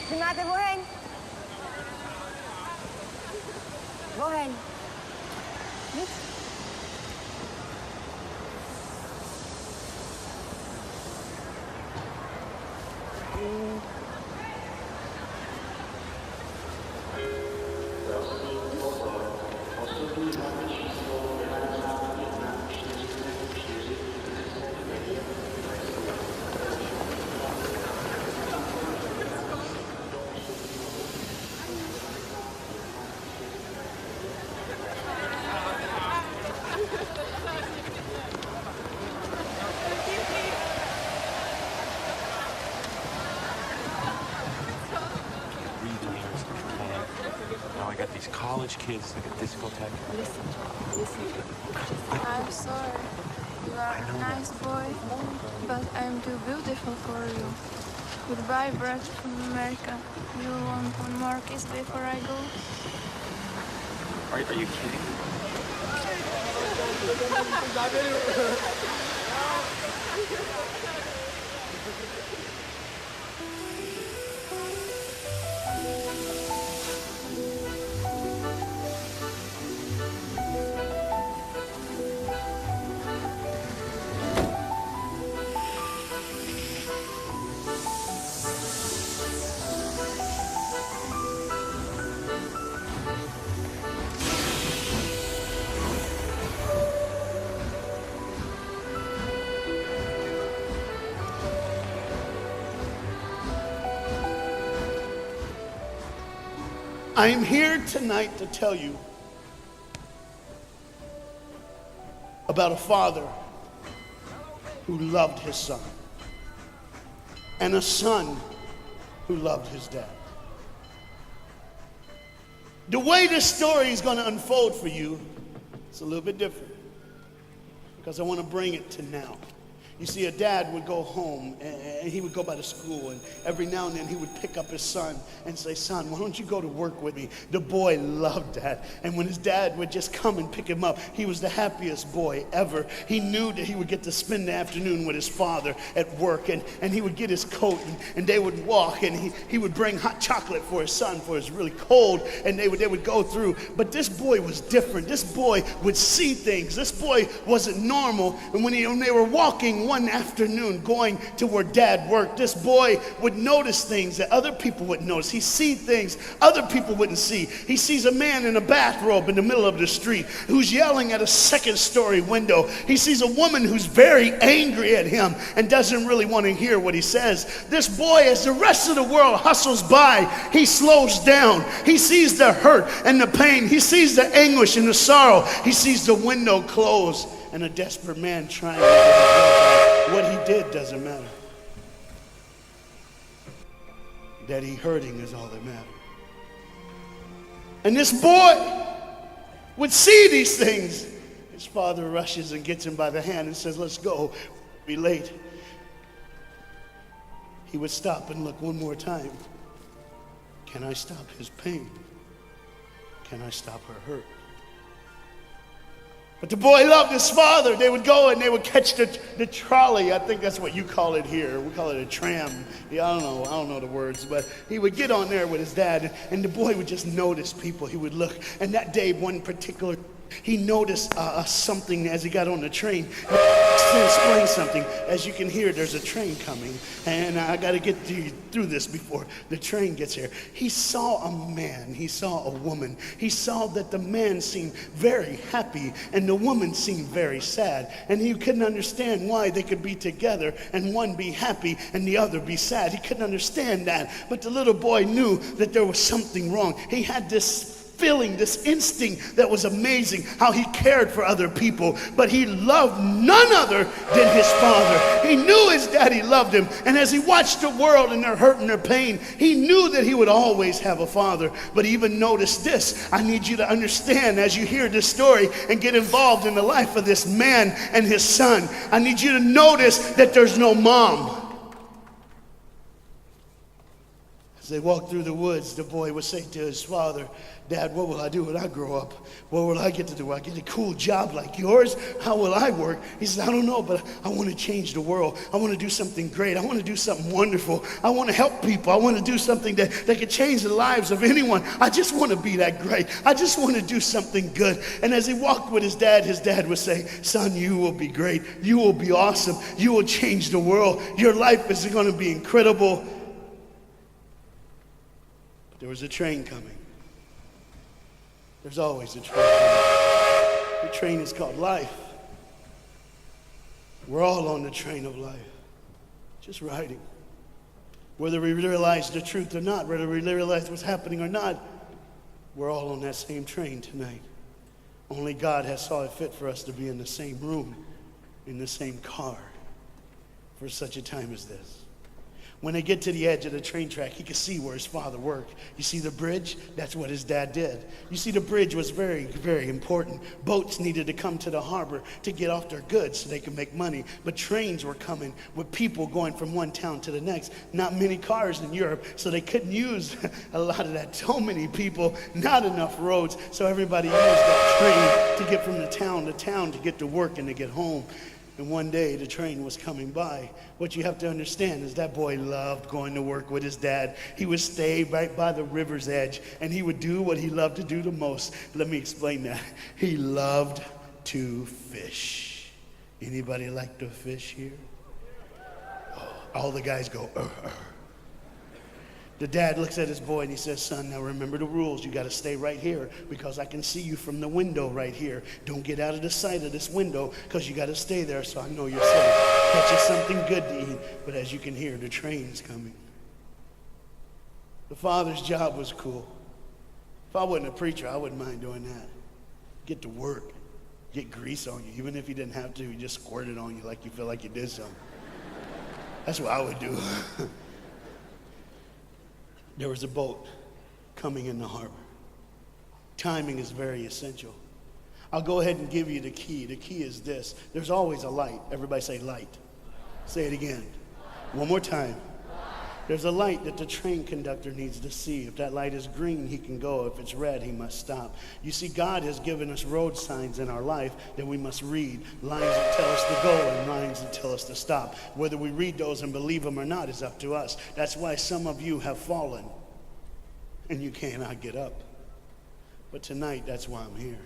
Filmate, Bohen. Bohen. Niet? Now I got these college kids like a discotheque. Listen. I'm sorry. You are a nice boy, but I'm too beautiful for you. Goodbye, brother from America. You want one more kiss before I go? Are you kidding? I'm here tonight to tell you about a father who loved his son and a son who loved his dad. The way this story is going to unfold for you is a little bit different because I want to bring it to now. You see, a dad would go home and he would go by the school, and every now and then he would pick up his son and say, "Son, why don't you go to work with me?" The boy loved that. And when his dad would just come and pick him up, he was the happiest boy ever. He knew that he would get to spend the afternoon with his father at work, and he would get his coat and they would walk, and he would bring hot chocolate for his son for it's really cold, and they would go through. But this boy was different. This boy would see things. This boy wasn't normal. And when they were walking one afternoon going to where dad worked, this boy would notice things that other people wouldn't notice. He see things other people wouldn't see. He sees a man in a bathrobe in the middle of the street who's yelling at a second-story window. He sees a woman who's very angry at him and doesn't really want to hear what he says. This boy, as the rest of the world hustles by, he slows down. He sees the hurt and the pain. He sees the anguish and the sorrow. He sees the window close and a desperate man trying to get his way. What he did doesn't matter. That he hurting is all that matters. And this boy would see these things. His father rushes and gets him by the hand and says, "Let's go, we'll be late." He would stop and look one more time. Can I stop his pain? Can I stop her hurt? But the boy loved his father. They would go and they would catch the trolley. I think that's what you call it here. We call it a tram. Yeah, I don't know the words, but he would get on there with his dad, and the boy would just notice people. He would look, and that day, one particular, he noticed something as he got on the train. To explain something, as you can hear, there's a train coming, and I got to get through this before the train gets here. He saw a man, he saw a woman. He saw that the man seemed very happy and the woman seemed very sad, and he couldn't understand why they could be together and one be happy and the other be sad. He couldn't understand that, but the little boy knew that there was something wrong. He had this feeling, this instinct that was amazing, how he cared for other people. But he loved none other than his father. He knew his daddy loved him. And as he watched the world and their hurt and their pain, he knew that he would always have a father. But even notice this. I need you to understand as you hear this story and get involved in the life of this man and his son. I need you to notice that there's no mom. As they walked through the woods, the boy would say to his father, Dad, what will I do when I grow up? What will I get to do? Will I get a cool job like yours? How will I work? He said, I don't know, but I want to change the world. I want to do something great. I want to do something wonderful. I want to help people. I want to do something that could change the lives of anyone. I just want to be that great. I just want to do something good. And as he walked with his dad would say, son, you will be great. You will be awesome. You will change the world. Your life is going to be incredible. There was a train coming. There's always a train coming. The train is called life. We're all on the train of life, just riding. Whether we realize the truth or not, whether we realize what's happening or not, we're all on that same train tonight. Only God has saw it fit for us to be in the same room, in the same car, for such a time as this. When they get to the edge of the train track, he could see where his father worked. You see the bridge? That's what his dad did. You see, the bridge was very, very important. Boats needed to come to the harbor to get off their goods so they could make money. But trains were coming with people going from one town to the next. Not many cars in Europe, so they couldn't use a lot of that. So many people, not enough roads, so everybody used that train to get from the town to town to get to work and to get home. And one day the train was coming by. What you have to understand is that boy loved going to work with his dad. He would stay right by the river's edge and he would do what he loved to do the most. Let me explain that. He loved to fish. Anybody like to fish here? Oh, all the guys go, The dad looks at his boy and he says, son, now remember the rules. You got to stay right here because I can see you from the window right here. Don't get out of the sight of this window because you got to stay there so I know you're safe. Catch you something good to eat. But as you can hear, the train's coming. The father's job was cool. If I wasn't a preacher, I wouldn't mind doing that. Get to work. Get grease on you. Even if you didn't have to, you just squirt it on you like you feel like you did something. That's what I would do. There was a boat coming in the harbor. Timing is very essential. I'll go ahead and give you the key. The key is this. There's always a light. Everybody say light. Say it again. One more time. There's a light that the train conductor needs to see. If that light is green, he can go. If it's red, he must stop. You see, God has given us road signs in our life that we must read. Lines that tell us to go and lines that tell us to stop. Whether we read those and believe them or not is up to us. That's why some of you have fallen and you cannot get up. But tonight, that's why I'm here.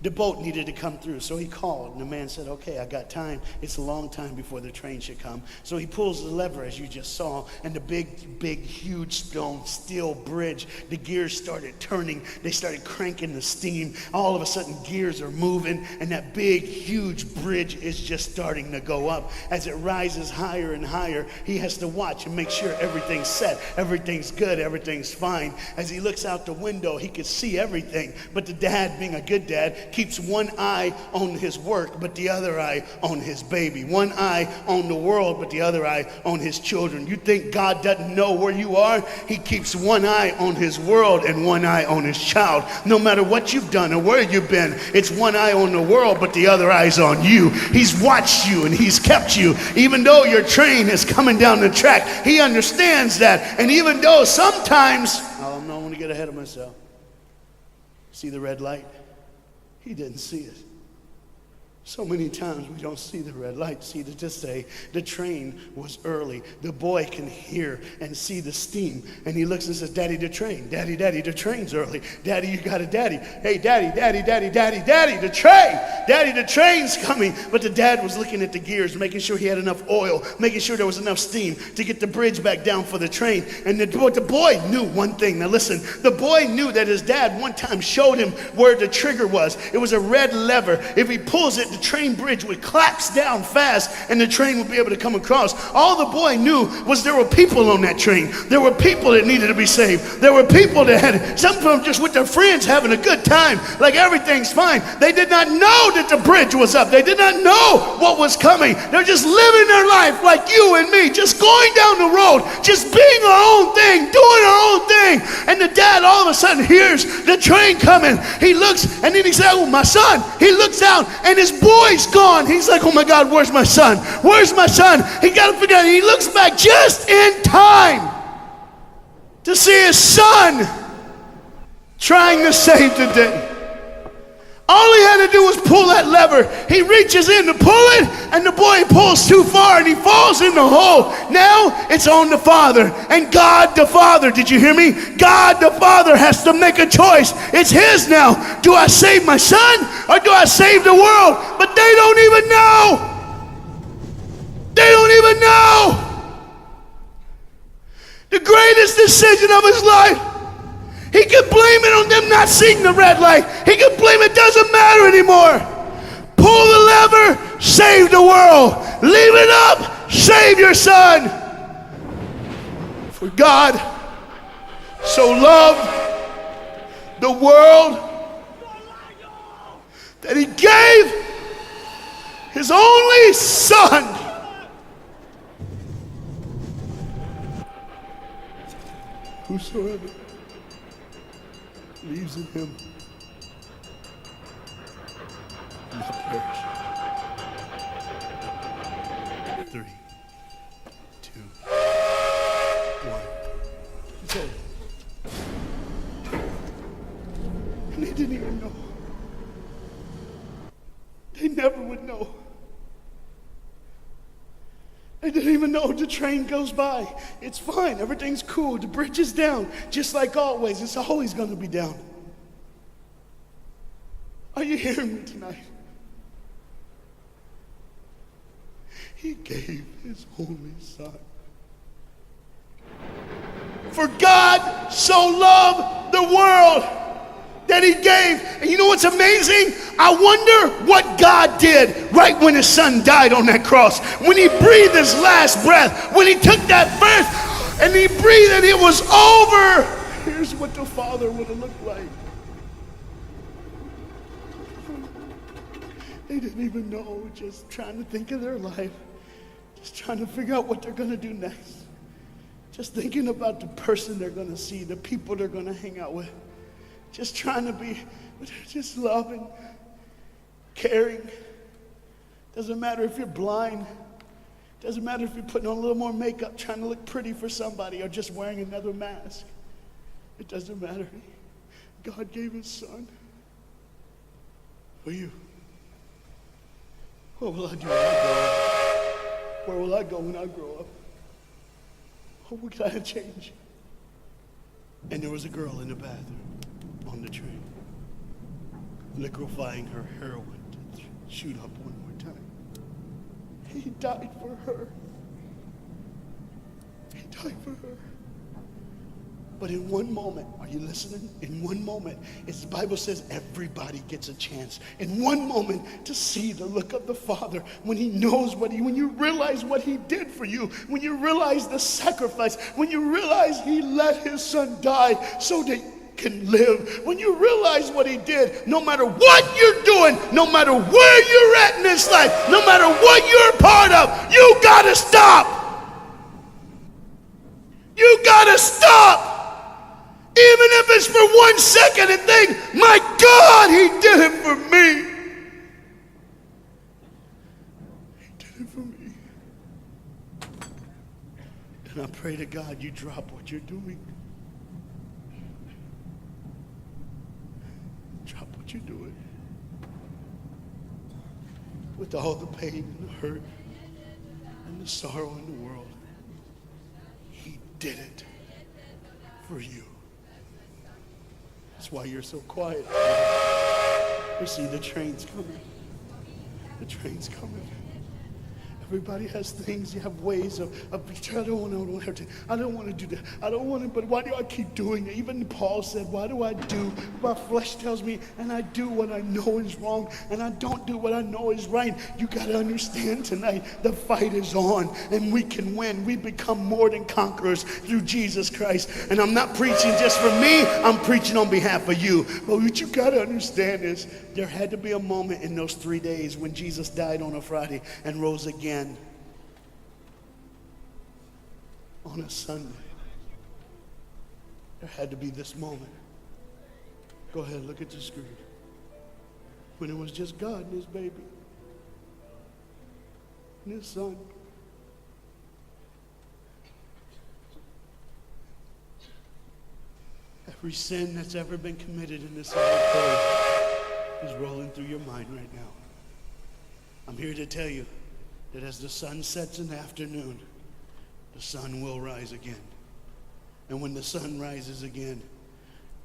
The boat needed to come through, so he called, and the man said, okay, I got time. It's a long time before the train should come. So he pulls the lever, as you just saw, and the big, huge stone steel bridge, the gears started turning. They started cranking the steam. All of a sudden, gears are moving, and that big, huge bridge is just starting to go up. As it rises higher and higher, he has to watch and make sure everything's set, everything's good, everything's fine. As he looks out the window, he could see everything, but the dad, being a good dad, keeps one eye on his work, but the other eye on his baby. One eye on the world, but the other eye on his children. You think God doesn't know where you are? He keeps one eye on his world and one eye on his child. No matter what you've done or where you've been, it's one eye on the world, but the other eye's on you. He's watched you and he's kept you. Even though your train is coming down the track, he understands that. And even though sometimes, I don't want to get ahead of myself. See the red light? He didn't see it. So many times we don't see the red light. See, to just say the train was early. The boy can hear and see the steam. And he looks and says, Daddy, the train. Daddy, the train's early. Daddy, you got a daddy. Hey, Daddy, the train. Daddy, the train's coming. But the dad was looking at the gears, making sure he had enough oil, making sure there was enough steam to get the bridge back down for the train. And the boy knew one thing. Now listen, the boy knew that his dad one time showed him where the trigger was. It was a red lever. If he pulls it, the train bridge would collapse down fast and the train would be able to come across. All the boy knew was there were people on that train. There were people that needed to be saved. There were people that had, some of them just with their friends having a good time, like everything's fine. They did not know that the bridge was up. They did not know what was coming. They're just living their life like you and me, just going down the road, just being our own thing, doing our own thing. And the dad all of a sudden hears the train coming. He looks and then he said, oh, my son. He looks out and his boy's gone. He's like, oh my God, where's my son? Where's my son? He got to figure out. He looks back just in time to see his son trying to save the day. All he had to do was pull that lever. He reaches in to pull it, and the boy pulls too far, and he falls in the hole. Now it's on the father, and God the Father, did you hear me? God the Father has to make a choice. It's his now. Do I save my son, or do I save the world? But they don't even know. They don't even know. The greatest decision of his life. He could blame it on them not seeing the red light. He could blame it doesn't matter anymore. Pull the lever, save the world. Leave it up, save your son. For God so loved the world that he gave his only son. Whosoever believes in him will not perish. 3, 2, 1. It's over. And they didn't even know. They never would know. They didn't even know the train goes by. It's fine. Everything's cool. The bridge is down. Just like always. It's always going to be down. Are you hearing me tonight? He gave his only son. For God so loved the world that he gave. And you know what's amazing? I wonder what God did right when his son died on that cross. When he breathed his last breath. When he took that breath and he breathed and it was over. Here's what the Father would have looked like. They didn't even know, just trying to think of their life. Just trying to figure out what they're going to do next. Just thinking about the person they're going to see, the people they're going to hang out with. Just trying to be, just loving, caring. Doesn't matter if you're blind. Doesn't matter if you're putting on a little more makeup, trying to look pretty for somebody, or just wearing another mask. It doesn't matter. God gave his son for you. What will I do when I grow up? Where will I go when I grow up? What can I change? And there was a girl in the bathroom on the train, liquefying her heroin to shoot up one more time. He died for her. He died for her. But in one moment, are you listening? In one moment, as the Bible says, everybody gets a chance. In one moment to see the look of the Father when he knows when you realize what he did for you, when you realize the sacrifice, when you realize he let his son die so that you can live, when you realize what he did, no matter what you're doing, no matter where you're at in this life, no matter what you're a part of, you gotta stop. You gotta stop. Even if it's for 1 second and think, my God, he did it for me. He did it for me. And I pray to God you drop what you're doing. Drop what you're doing. With all the pain and the hurt and the sorrow in the world, he did it for you. That's why you're so quiet. You see, the train's coming. The train's coming. Everybody has things, you have ways of I don't want to do that. I don't want to, but why do I keep doing it? Even Paul said, why do I do? My flesh tells me, and I do what I know is wrong, and I don't do what I know is right. You got to understand tonight, the fight is on, and we can win. We become more than conquerors through Jesus Christ. And I'm not preaching just for me, I'm preaching on behalf of you. But what you got to understand is, there had to be a moment in those 3 days when Jesus died on a Friday and rose again on a Sunday. There had to be this moment. Go ahead, look at the screen. When it was just God and his baby and his son. Every sin that's ever been committed in this auditorium is rolling through your mind right now. I'm here to tell you that as the sun sets in the afternoon, the sun will rise again. And when the sun rises again,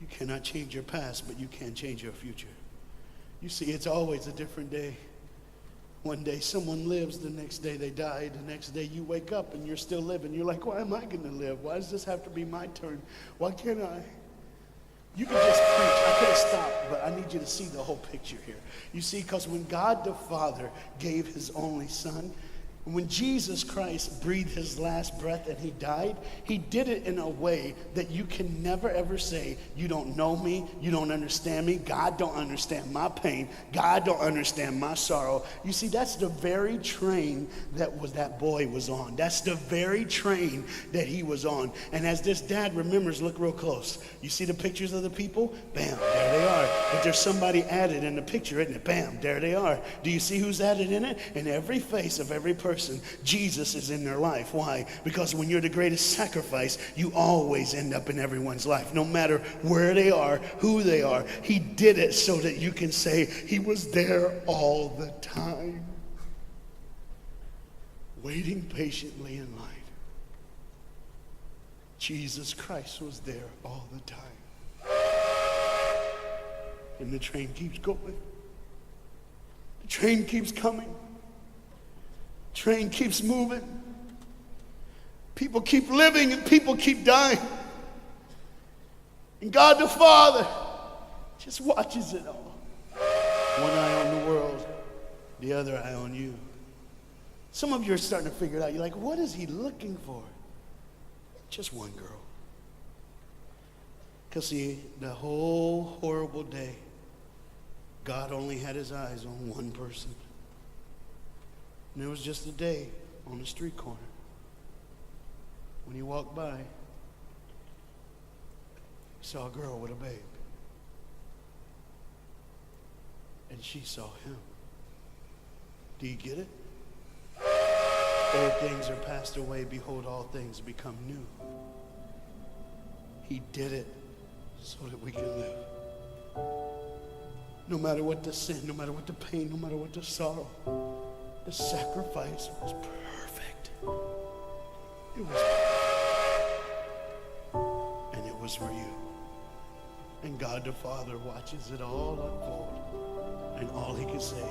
you cannot change your past, but you can change your future. You see, it's always a different day. One day someone lives, the next day they die, the next day you wake up and you're still living. You're like, why am I going to live? Why does this have to be my turn? Why can't I? You can just preach. I could have stopped, but I need you to see the whole picture here. You see, because when God the Father gave his only son, when Jesus Christ breathed his last breath and he died, he did it in a way that you can never ever say, you don't know me, you don't understand me, God don't understand my pain, God don't understand my sorrow. You see, that's the very train that boy was on. That's the very train that he was on. And as this dad remembers, look real close. You see the pictures of the people? Bam, there they are. But there's somebody added in the picture, isn't it? Bam, there they are. Do you see who's added in it? In every face of every person, Jesus is in their life. Why? Because when you're the greatest sacrifice, you always end up in everyone's life. No matter where they are, who they are, he did it so that you can say he was there all the time, waiting patiently in line. Jesus Christ was there all the time. And the train keeps going. The train keeps coming. Train keeps moving. People keep living and people keep dying. And God the Father just watches it all. One eye on the world, the other eye on you. Some of you are starting to figure it out. You're like, what is he looking for? Just one girl. Because see, the whole horrible day, God only had his eyes on one person. And it was just a day on the street corner. When he walked by, he saw a girl with a babe. And she saw him. Do you get it? Old things are passed away. Behold, all things become new. He did it so that we can live. No matter what the sin, no matter what the pain, no matter what the sorrow, the sacrifice was perfect. It was perfect. And it was for you. And God the Father watches it all unfold. And all he can say